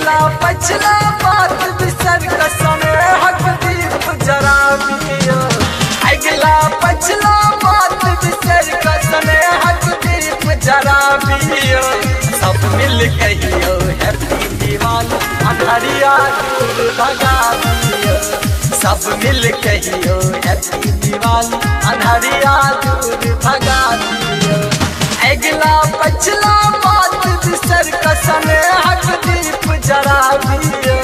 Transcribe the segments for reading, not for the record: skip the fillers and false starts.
अगला पछला बात बिसर कसम हक दीप जरा दियो। अगला पछला बात बिसर कसम हक दीप जरा दियो। सब मिल कहियो हैप्पी दिवाली अंधरिया दूर भगा दियो। सब मिल कहियो हैप्पी दिवाली अंधरिया दूर भगा दियो। अगला पछला बात बिसर कसम हक दीप जरा दियो।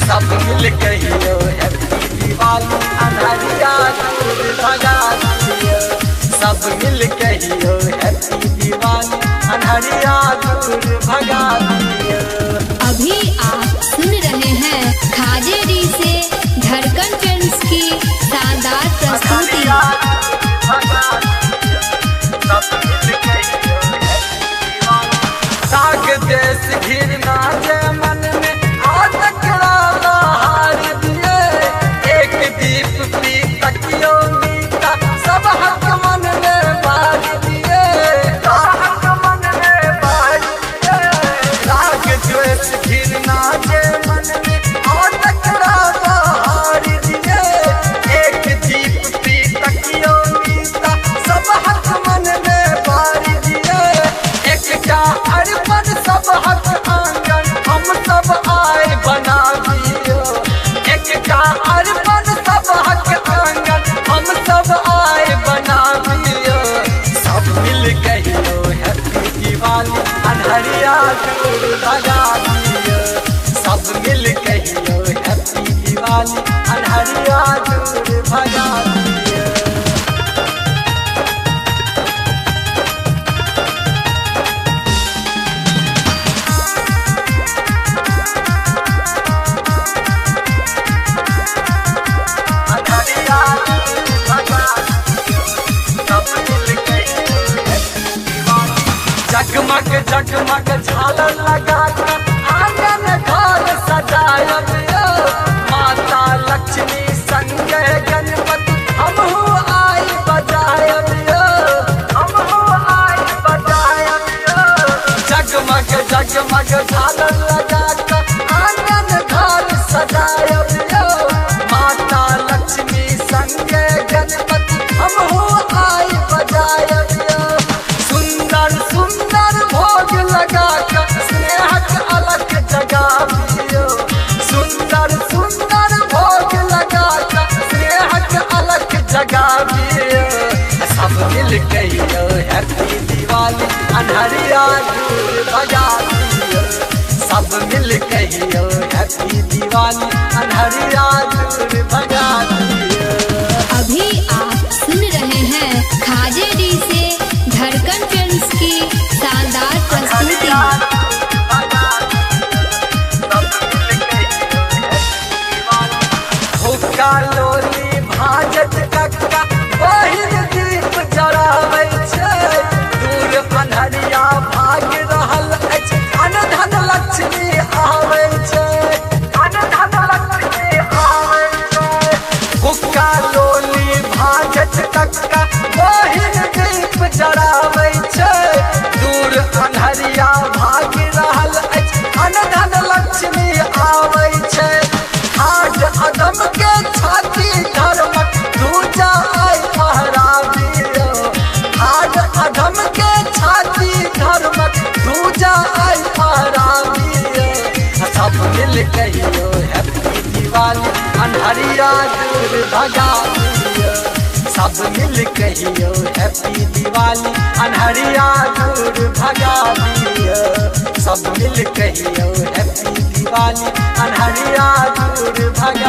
सब मिल कहियो हैप्पी दिवाली अंधरिया दूर भगा दियो। सब मिल कहियो हैप्पी दिवाली अंधरिया दूर भगा दियो। अभी आप सुन रहे हैं खाजे डी से धड़कन फिल्म्स की शानदार प्रस्तुति। साग देश घिरना जे मन में आतकरा हार दिए। एक दीप पी तकियो मीता सब हक मन में बार दिए। हक मन में बार दिए। साग देश घिरना जे मन में आतकरा हार दिए। एक दीप पी तकियो मीता सब हक मन में बार दिए। एकटा अर्पण सब हक आंगन हम सब आए बना दियो। एकटा अर्पण सब हक आंगन हम सब आए बना दियो। सब मिल कहियो हैप्पी दिवाली अंधरिया दूर भगा दियो। सब मिल कहियो हैप्पी दिवाली अंधरिया दूर भगा दियो। जगमग जगमग झालर लगा कर आंगन घर सजायब। माता लक्ष्मी संग गणपति हमहू आई बजायब। हमहू आई बजायब। जगमग जगमग झालर लगा कर आंगन घर सजायब। माता लक्ष्मी संग गणपति हमहू आई बजायब। सुंदर सुंदर भोग लगा कर स्नेहक अलग जगा दियो। सुंदर सुंदर भोग लगा कर स्नेहक अलग जगा दियो। सब मिल कहियो हैप्पी दिवाली अंधरिया दूर भगा दियो। सब मिल कहियो हैप्पी दिवाली अंधरिया दूर भगा दियो। अभी आप सुन रहे हैं खाजे डी से धड़कन फिल्म्स की शानदार प्रस्तुति। हुक्का लोली भाजत कक्का पहिल दीप जराबै छै। दूर अन्हरिया भाग रहल अछि अन धन लक्ष्मी आबै छै। अन धन लक्ष्मी आबै छै। हुक्का लोली भाजत कक्का पहिल दीप जराबै छै। दूर अन्हरिया भाग रहल अछि अन धन लक्ष्मी आबै छै। हाड अदम के छाती धर्मक दूजा आई पहरा दियो। हाड अदम के छाती धर्मक दूजा आई पहरा दियो। सब मिल कहियो हैप्पी दिवाली अंधरिया दूर भगा दियो। सब मिल कहियो हैप्पी दिवाली अंधरिया दूर भगा दियो। सब मिल कहियो हैप्पी दिवाली अंधरिया दूर भगा